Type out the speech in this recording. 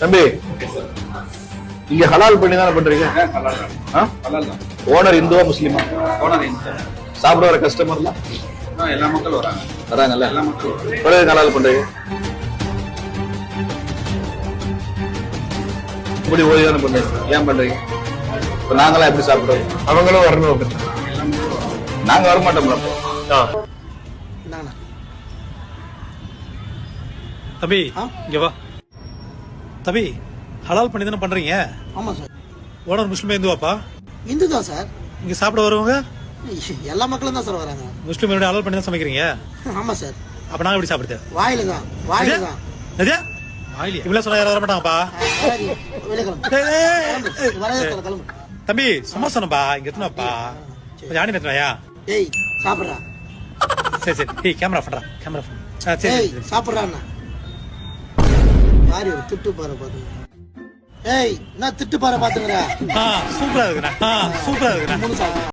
தம்பி இங்க ஹலால் பண்ணி தானே பண்றீங்க? ஓனர் இந்துவா முஸ்லிமா? சாப்பிட வர கஸ்டமர்லாம் எல்லா மக்களும் வராங்கல்ல? எல்லா மக்களும் ஹலால் பண்றீங்க? இப்படி ஓடி தானே பண்றீங்க? ஏன் பண்றீங்க? இப்ப நாங்களாம் எப்படி சாப்பிடுறோம்? அவங்களும் வரணும். நாங்க வரமாட்டோம்ல. தம்பி இங்க வா. தம்பி ஹலால் பண்ணி தானே பண்றீங்க? ஆமா சார். ஓனர் முஸ்லீம் இந்துவாப்பா? இந்து தான் சார். இங்க சாப்பிட வருவாங்க எல்லா மக்களும் தான் சார் வராங்க. முஸ்லீம் ஹலால் பண்ணி தான் சமைக்கிறீங்க? ஆமா சார். அப்ப நாங்க எப்படி சாப்பிடுறது? வாயில தான். வாயில தான். எது வாயில இவ்வளவு சொன்னா யாரும் வர மாட்டாங்கப்பா. கிளம்பு. தம்பி சும்மா சொன்னப்பா, இங்க எத்தனாப்பா யானி எத்தனாயா? ஏய் சாப்பிடுறா. சரி சரி. ஏய் கேமரா பண்றா, கேமரா பண்ண. சரி ஏய் சரி. சாப்பிடுறான்னா யாரு ஒரு திட்டு பாரு பாத்துங்க. ஏய் நான் திட்டு பாரு பாத்துங்கடா. சூப்பரா இருக்குண்ணா, சூப்பரா இருக்குண்ணா.